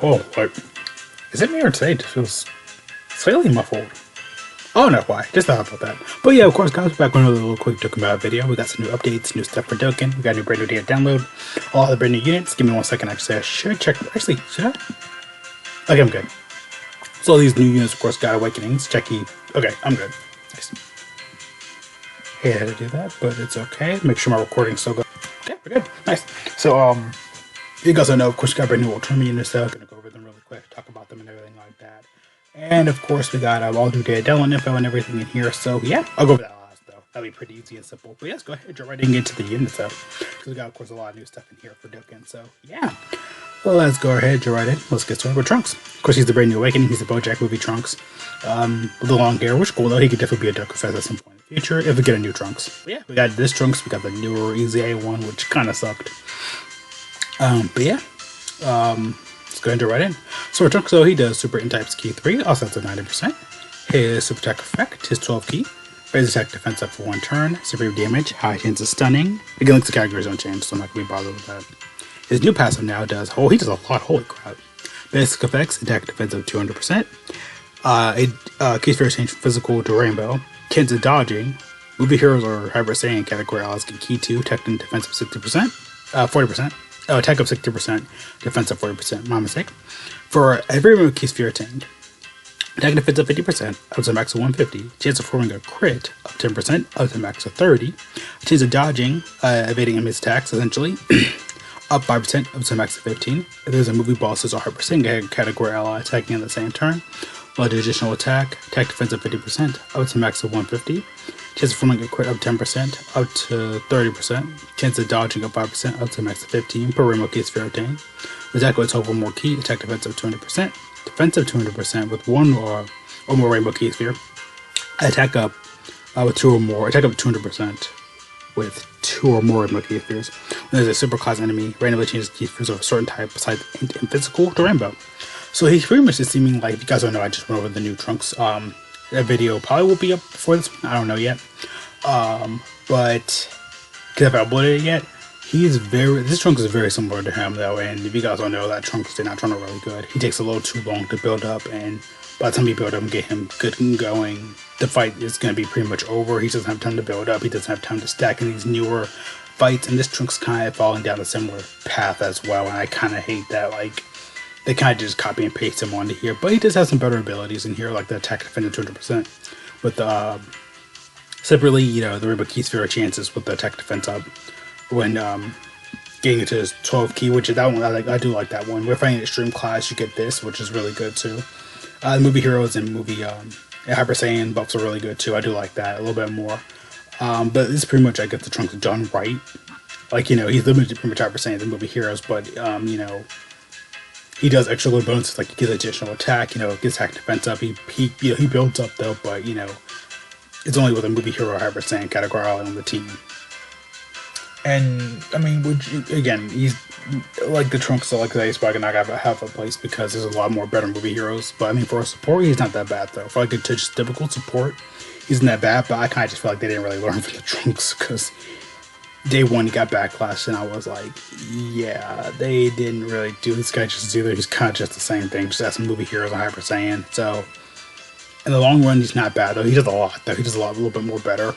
Oh, like, is it me or today? It feels slightly muffled. Oh, no, why? Just thought about that. But yeah, of course, guys, back with another little quick Dokkan Battle video. We got some new updates, new stuff for Dokkan. We got a new brand new data download, all the brand new units. Give me 1 second. Actually, I should check. Actually, should I? Okay, I'm good. So all these new units, of course, got Awakenings. Checky. Okay, I'm good. Nice. Hey, I had to do that, but it's okay. Make sure my recording's still good. Okay, we're good. Nice. So, you guys know, of course, got brand new Ultraman units. So I'm gonna go over them really quick, talk about them and everything like that. And of course, we got all new data download info and everything in here. So yeah, I'll go over that last though. That'll be pretty easy and simple. But yes, go ahead, jump right into the units though, because we got, of course, a lot of new stuff in here for Dokkan. So yeah, well, let's go ahead, jump right in. Let's get started with Trunks. Of course, he's the brand new Awakening. He's the BoJack movie Trunks, with the long hair, which is cool though. He could definitely be a Dokkan Fest at some point in the future if we get a new Trunks. But yeah, we got this Trunks. We got the newer EZA one, which kind of sucked. But yeah, let's go ahead and jump right in. So for Trunks, though, he does Super N-Types Key 3, offsets at 90%. His Super Attack Effect, his 12 key, raises attack defense up for 1 turn, severe damage, high chance of stunning. Again, like the categories don't change, so I'm not going to be bothered with that. His new passive now does, he does a lot, holy crap. Basic effects, attack defense of 200%. Case for change from physical to rainbow. Chance of dodging. Movie heroes or Hyper Saiyan category allies get key 2, attack and defense of 60%, 40%. Attack of 60%, defense of 40%. My mistake. For every remote key sphere attained, attack and defense of 50%, up to a max of 150. Chance of forming a crit of 10%, up to a max of 30. Chance of dodging, evading enemy's attacks, essentially, up 5%, up to a max of 15. If there's a movie bosses or Hyper Saiyan category ally attacking in the same turn, while additional attack defense of 50%, up to a max of 150. Chance of forming a crit up 10%, up to 30%. Chance of dodging up 5%, up to a max of 15 per rainbow key sphere obtained. Attack with 12 or more key, attack defense of 200%, defense of 200% with 1 or more rainbow key sphere. Attack up with 2 or more, attack up 200% with 2 or more rainbow key spheres. When there's a super class enemy, randomly changes key spheres of a certain type besides INT and physical to rainbow. So he's pretty much just seeming like, if you guys don't know, I just went over the new Trunks. That video probably will be up before this one. I don't know yet. But because I haven't uploaded it yet, this Trunks is very similar to him though. And if you guys don't know, that Trunks did not turn out really good. He takes a little too long to build up, and by the time you build up and get him good and going, the fight is going to be pretty much over. He doesn't have time to build up. He doesn't have time to stack in these newer fights. And this Trunks kind of falling down a similar path as well. And I kind of hate that. Like, they kind of just copy and paste him onto here, but he does have some better abilities in here, like the attack defense of 200%. With separately, you know, the rainbow key sphere chances with the attack defense up when getting into his 12 key, which is that one. I do like that one. We're fighting extreme class, you get this, which is really good too. The movie heroes and movie Hyper Saiyan buffs are really good too. I do like that a little bit more. But this is pretty much, I guess, the Trunks done right. Like, you know, he's limited to pretty much Hyper Saiyan and movie heroes, but you know, he does extra little bonuses, like he gets additional attack, you know, gets attack defense up. He builds up though, but you know, it's only with a movie hero or Hyper Saiyan category on the team. And I mean, again, he's like the Trunks, so like he's probably not gonna have a place because there's a lot more better movie heroes. But I mean, for a support, he's not that bad though. For like a just typical support, he's not that bad. But I kind of just feel like they didn't really learn from the Trunks, because day one he got backlash, and I was like, yeah, they didn't really do this guy just either. He's kind of just the same thing, just as some movie heroes and Hyper Saiyan. So in the long run, he's not bad though. He does a lot though. He does a little bit more better,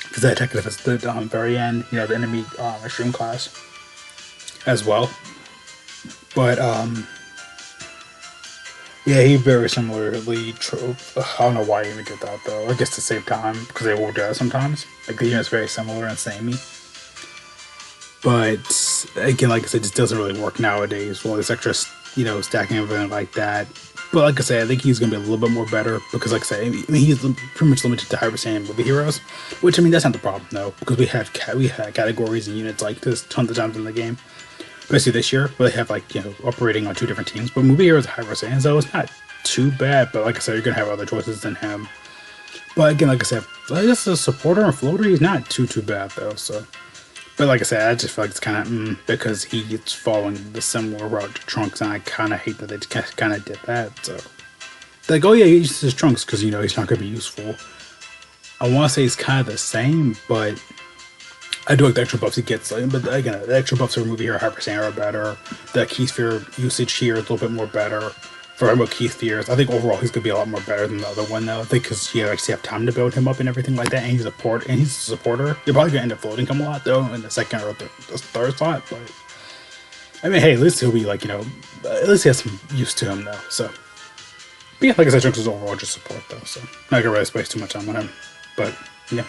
because that attack defense at the very end, you know, the enemy extreme class as well. But yeah, he very similarly I don't know why he even did that though. I guess to save time, because they will do that sometimes. Like the unit's very similar and samey. But again, like I said, it just doesn't really work nowadays. Well, this extra, you know, stacking event like that. But like I said, I think he's gonna be a little bit more better, because like I said, I mean, he's pretty much limited to Hyper Saiyan movie heroes. Which, I mean, that's not the problem though, because we had categories and units like this tons of times in the game. Especially this year, where they have, like, you know, operating on 2 different teams. But movie heroes and Hyper Saiyan, so it's not too bad. But like I said, you're gonna have other choices than him. But again, like I said, just a supporter and floater, he's not too bad though. So, but like I said, I just feel like it's kind of because he's following the similar route to Trunks, and I kind of hate that they kind of did that. So, like, oh yeah, he uses his Trunks because, you know, he's not gonna be useful. I want to say it's kind of the same, but I do like the extra buffs he gets, but again, the extra buffs remove here, Hyper Sand are better. The Key Sphere usage here is a little bit more better. For him with Key Spheres, I think overall he's gonna be a lot more better than the other one though. I think because you actually have time to build him up and everything like that, and he's a supporter. You're probably gonna end up floating him a lot though in the second or the third slot, but I mean, hey, at least he'll be like, at least he has some use to him though. So, but yeah, like I said, Trunks is overall just support though, so not gonna really waste too much time on him. But yeah.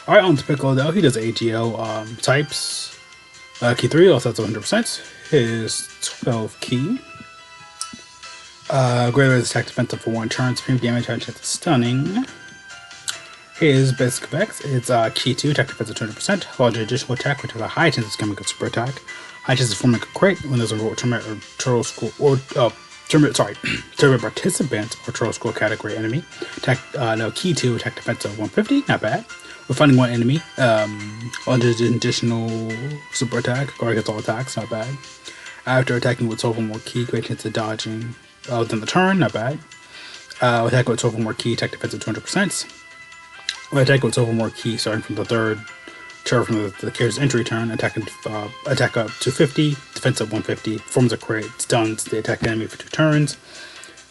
All right, on to Piccolo though. He does AGL types. Key 3 also has 100%. His 12 key. Greater his attack defensive for 1 turn. Supreme damage, high chance of stunning. His basic effects is Key 2, attack defensive 200%. Large additional attack, which has a high chance of becoming a super attack. High chance of forming a crate when there's a tournament or turtle school or tournament participant or turtle school category enemy. Attack Key 2, attack defensive 150, not bad. We're finding one enemy. Additional super attack, guard against all attacks, not bad. After attacking with 12 or more key, great chance of dodging within the turn, not bad. Attack with 12 or more key, attack defensive 200%. Attack with 12 or more key, starting from the third turn from the character's entry turn. Attack up to 50, defensive 150. Forms a crit, stuns the attack enemy for 2 turns.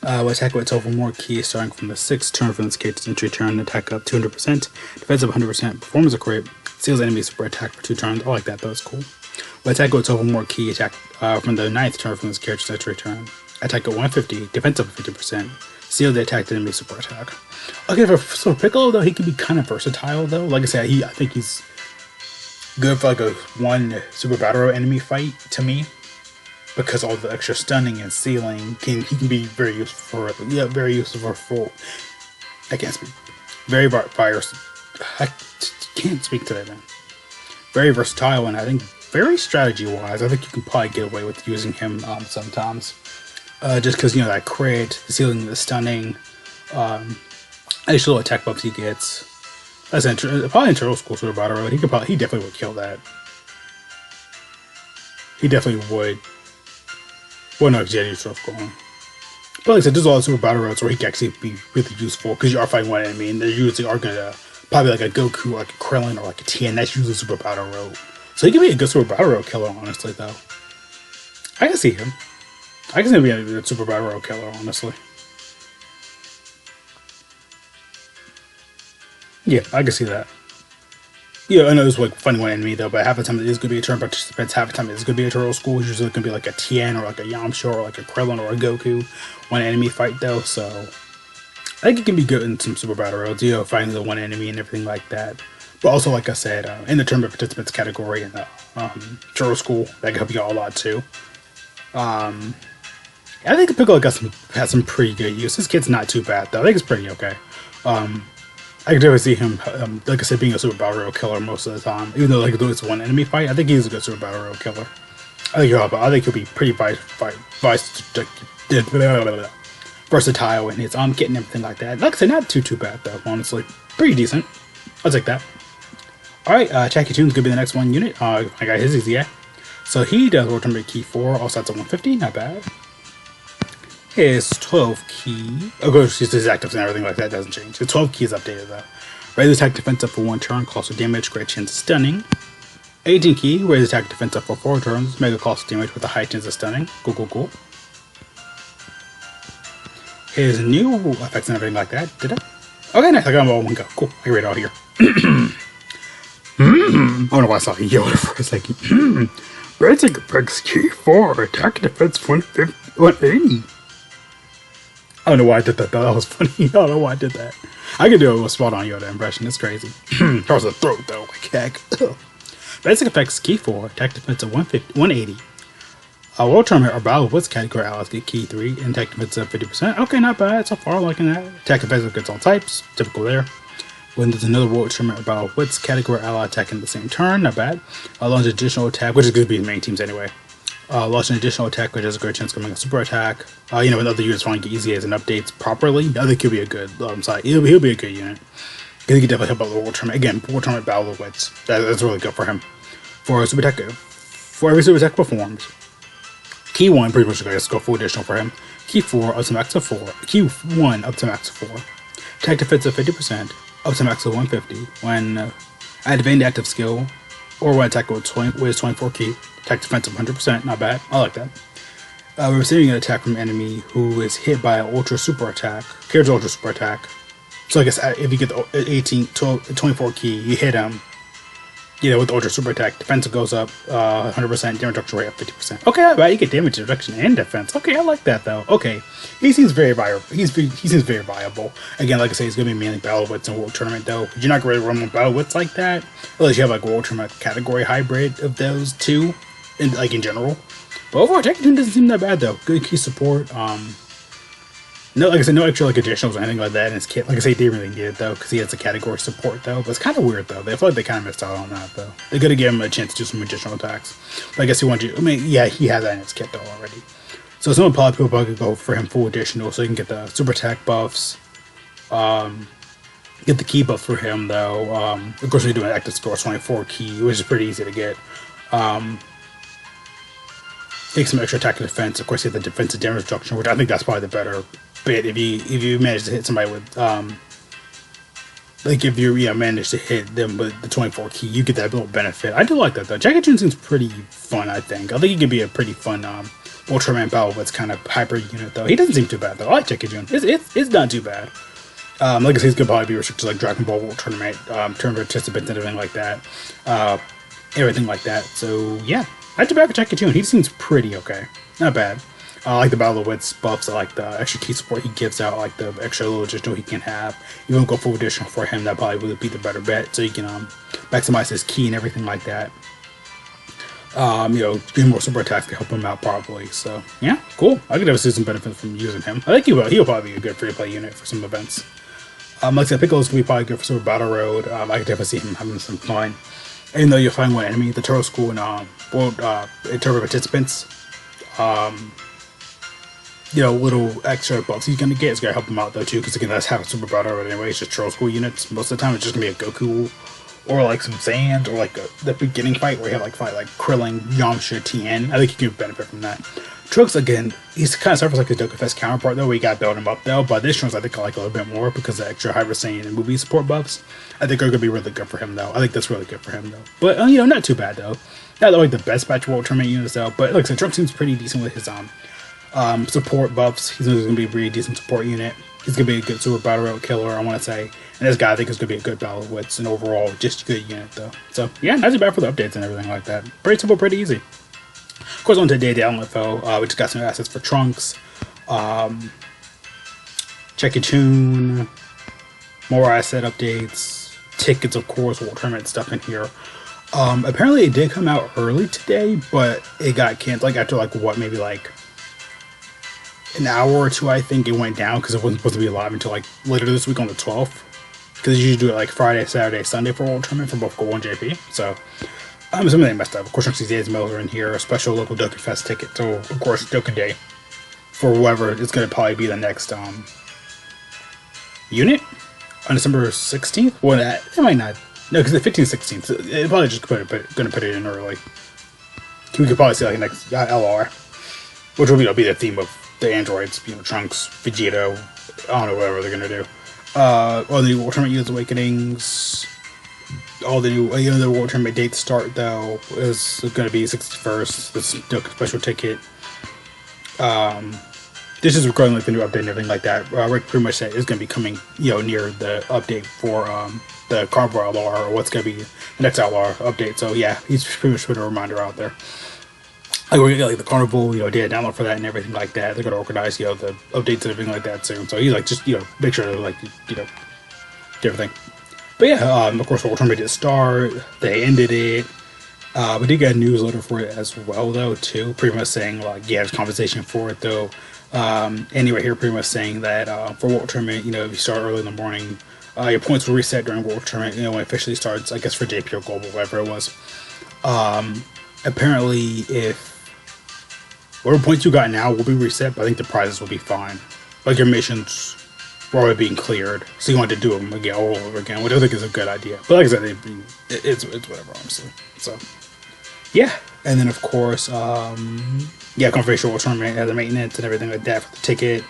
Attack with 12 or more key, starting from the 6th turn from this character's entry turn. Attack up 200%, defensive 100%. Performs a crit, seals enemy super attack for 2 turns. I like that, that was cool. Attack with 12 or more key, attack from the 9th turn from this character's entry turn. Attack at 150, defensive 50%. Seal the attacked enemy super attack. Okay, for Piccolo though, he can be kind of versatile though. Like I said, I think he's good for like a 1 super battle row enemy fight to me, because all the extra stunning and sealing he can be very useful for. Yeah, very useful for. I can't speak. Very virus. I can't speak today, man. Very versatile, and I think very strategy wise, I think you can probably get away with using him sometimes. Just because that crit, the sealing, the stunning, additional attack buffs he gets. That's probably in Turtle School Super Battle Road. He definitely would kill that. He definitely would. Well, no, because he had Turtle School. But like I said, there's a lot of Super Battle Roads where he can actually be really useful because you are fighting one enemy, and they usually are gonna probably like a Goku, like a Krillin, or like a Tien. That's usually Super Battle Road. So he can be a good Super Battle Road killer, honestly. Though I can see him. I can see him being a good Super Battle Road killer, honestly. Yeah, I can see that. Yeah, I know it's like fighting one enemy though, but half the time it is going to be a turn participants, half the time it's going to be a Turtle School. It's usually going to be like a Tien or like a Yamcha or like a Krillin or a Goku. One enemy fight though, so I think it can be good in some Super Battle Roads, fighting the one enemy and everything like that. But also, like I said, in the tournament participants category in the Turtle School, that can help you out a lot too. I think Piccolo has some pretty good use. This kid's not too bad though. I think it's pretty okay. I can definitely see him, like I said, being a Super Battle Royale killer most of the time. Even though it's one enemy fight, I think he's a good Super Battle Royale killer. I think he'll be pretty versatile in his kit and everything like that. Like I said, not too bad though. Honestly, pretty decent. I'll take that. All right, CHUN's gonna be the next one unit. I got his EZA. So he does World Tournament Key 4, also at 150, not bad. His 12 key, of course, his actives and everything like that doesn't change. His 12 key is updated though. Raise attack defense up for 1 turn, cost of damage, great chance of stunning. 18 key, raise attack defense up for 4 turns, mega cost of damage with a high chance of stunning. Cool. His new effects and everything like that, did it? Okay, nice, I got them all in one go. Cool, I can read it all here. I don't know why I saw Yoda for a second. Raising effects key 4, attack defense 180. I don't know why I did that though, that was funny. I don't know why I did that. I could do a spot on Yoda impression, it's crazy. Hurts the throat though, like heck. Basic effects key 4, attack defense of 180. World Tournament or Battle of Wits category allies get key 3 and attack defense of 50%. Okay, not bad so far, liking that. Attack defense against all types, typical there. When there's another World Tournament or Battle of Wits category ally attacking the same turn, not bad. Launch additional attack, which is going to be the main teams anyway. Launch an additional attack, which has a great chance of becoming a super attack. When other units want to get EZAs and updates properly, I think he'll be a good side. He'll be a good unit. Because he can definitely help out the World Tournament. Again, World Tournament Battle of Wits. That's really good for him. For super attack, for every super attack performed, key 1 pretty much just go full additional for him. Key 4 up to max of 4. Key 1 up to max of 4. Attack defense of 50%, up to max of 150. When activating the active skill, or when attack with 24 key. Attack defensive 100%, not bad. I like that. We're receiving an attack from an enemy who is hit by an ultra super attack. Carries ultra super attack. So I guess if you get the 24 key, you hit him. You know, with the ultra super attack, defense goes up 100%, damage reduction rate up 50%. Okay, not bad. You get damage reduction and defense. Okay, I like that though. Okay, he seems very viable. He seems very viable. Again, like I say, he's gonna be mainly battle wits in World Tournament though. You're not gonna run with battle wits like that unless you have like World Tournament category hybrid of those two, in general. But overall, CHUN doesn't seem that bad though. Good key support. No, like I said, no extra like additionals or anything like that in his kit. Like I say, they really need it though, because he has a category support though. But it's kind of weird though. They feel like they kind of missed out on that though. They could have given him a chance to do some additional attacks. But I guess he wanted. I mean, yeah, he has that in his kit though already. So some people probably could go for him full additional, so you can get the super attack buffs. Get the key buff for him though. Of course, we do an active store 24 key, which is pretty easy to get. Take some extra attack and defense. Of course, you have the defensive damage reduction, which I think that's probably the better bit if you manage to hit somebody with like if you manage to hit them with the 24 key, you get that little benefit. I do like that though. CHUN seems pretty fun. I think he could be a pretty fun Ultraman battle wits kind of hyper unit though. He doesn't seem too bad though. I like CHUN. It's not too bad. Like I say, he's gonna probably be restricted to like Dragon Ball World Tournament, tournament participants and everything like that. Everything like that. So yeah, not too bad for CHUN. He seems pretty okay. Not bad. I like the Battle of Wits buffs. I like the extra key support he gives out. I like the extra little additional he can have. You won't go full additional for him. That probably would be the better bet. So you can maximize his key and everything like that. Give more super attacks to help him out probably. So yeah, cool. I could definitely see some benefit from using him. I think he'll probably be a good free play unit for some events. Like I said, Piccolo's gonna be probably good for Super Battle Road. I could definitely see him having some fun. Even though you'll find one enemy, the Turtle School and World Turbo participants. Little extra buffs he's gonna get is gonna help him out though too, because again, that's how Super Battle Road anyway. It's just Turtle School units. Most of the time, it's just gonna be a Goku or like some Sand or like the beginning fight where you have like fight like Krillin, Yamcha, Tien. I think you can benefit from that. Trunks again, he's kind of suffers like his Dokkan Fest counterpart though. We got to build him up though, but this Trunks I think I like a little bit more because of the extra Hyper Saiyan and movie support buffs. I think are gonna be really good for him though. I think that's really good for him though. But not too bad though. Not like the best batch World Tournament units though. But like I said, Trunks seems pretty decent with his support buffs. He's gonna be a pretty decent support unit. He's gonna be a good Super Battle Road killer, I want to say. And this guy I think is gonna be a good Battle of Wits and overall just a good unit though. So yeah, not too bad for the updates and everything like that. Pretty simple, pretty easy. Of course, on to day down info. We just got some assets for Trunks, CHUN, more asset updates, tickets, of course, World Tournament stuff in here. Apparently, it did come out early today, but it got canceled after maybe an hour or two. I think it went down because it wasn't supposed to be live until later this week on the 12th. Because you usually do it Friday, Saturday, Sunday for World Tournament for both Gold and JP. So. Something they messed up. Of course, Trunks Days Mills are in here. A special local Dokkan Fest ticket. So, of course, Dokkan Day for whoever is going to probably be the next unit on December 16th. Well, it might not. No, because the 15th, 16th. It probably just going to put it in early. We could probably see next LR, which will be the theme of the androids. Trunks, Vegito. I don't know whatever they're going to do. All the new World Tournament Youth Awakenings. All the new, the World Tournament dates start though is going to be 61st. This special ticket. This is regarding the new update and everything like that. Rick pretty much said it's going to be coming, near the update for the Carnival LR or what's going to be the next LR update. So yeah, he's pretty much put a reminder out there. We're gonna get the Carnival, data download for that and everything like that. They're going to organize, the updates and everything like that soon. So he's just make sure to do everything. But yeah, of course, World Tournament did start. They ended it. We did get a newsletter for it as well, though, too. Pretty much saying, there's conversation for it, though. Anyway, here pretty much saying that for World Tournament, if you start early in the morning, your points will reset during World Tournament, when it officially starts, I guess, for JP or Global, whatever it was. Apparently, if whatever points you got now will be reset, but I think the prizes will be fine. Your missions were already being cleared, so you want to do them again all over again, which I think is a good idea. But like I said, it's whatever, honestly. So yeah, and then of course, confirmation World Tournament has the maintenance and everything like that for the ticket.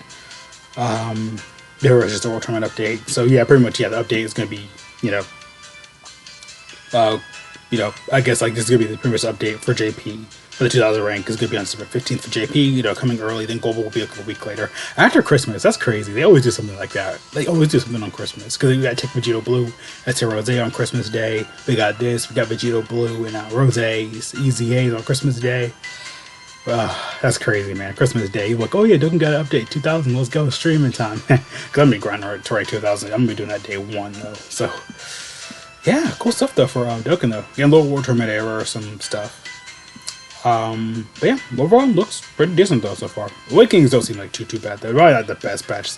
There was just a World Tournament update. So yeah, pretty much the update is going to be you know, I guess like this is gonna be the previous update for JP for the 2000 rank is gonna be on December 15th for JP. You know, coming early. Then global will be like a week later after Christmas. That's crazy. They always do something like that. They always do something on Christmas because we got Take Vegito Blue. That's your Rose on Christmas Day. We got this. We got Vegito Blue and Rose's EZA on Christmas Day. That's crazy, man. Christmas Day. You're like, oh yeah, Dokkan got an update 2000. Let's go streaming time. Because I'm gonna be grinding to right 2000. I'm gonna be doing that day 1 though. So. Yeah, cool stuff though for Dokkan though. Again, little War Tournament era or some stuff. But yeah, overall looks pretty decent though so far. Awakenings don't seem like too bad though. Probably not the best patch,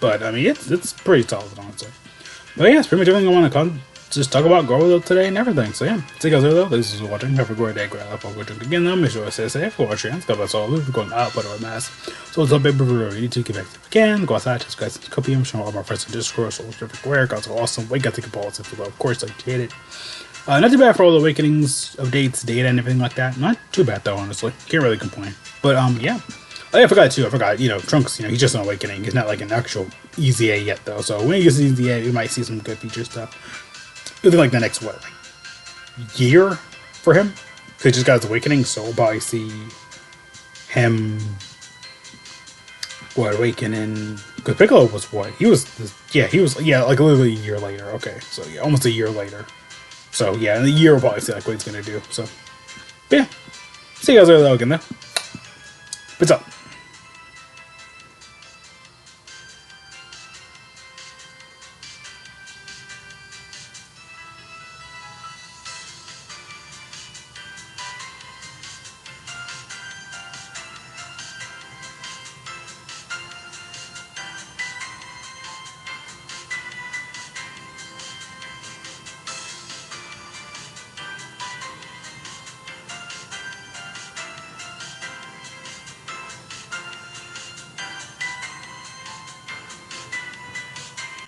but I mean it's pretty solid honestly. But yeah, it's pretty much everything I want to just talk about Gorilla today and everything. So yeah, see you guys later though. Thanks for watching. Have a great day. Great life. I'll go drink again though. Make sure to stay safe. Watch your hands. God bless all. We're going out, but our mask. So it's a big review. You need to get back if you can. Go outside. Just guys copy them. Show all my friends in Discord. So it's everywhere. Guys are awesome. We got to get balls if you love. Of course, like you hate it. Not too bad for all the Awakenings, updates, data, and everything like that. Not too bad though, honestly. Can't really complain. But yeah. Oh yeah, I forgot too. I forgot. You know, Trunks. You know, he's just an Awakening. He's not like an actual EZA yet though. So when he gets EZA, we might see some good feature stuff. Within like the next what, like year for him? Because he just got his Awakening, so we'll probably see him awakening. Because Piccolo was what? He was like literally a year later. Okay, so yeah, almost a year later. So yeah, in a year we'll probably see like what he's gonna do. So but yeah. See you guys later though again though. What's up?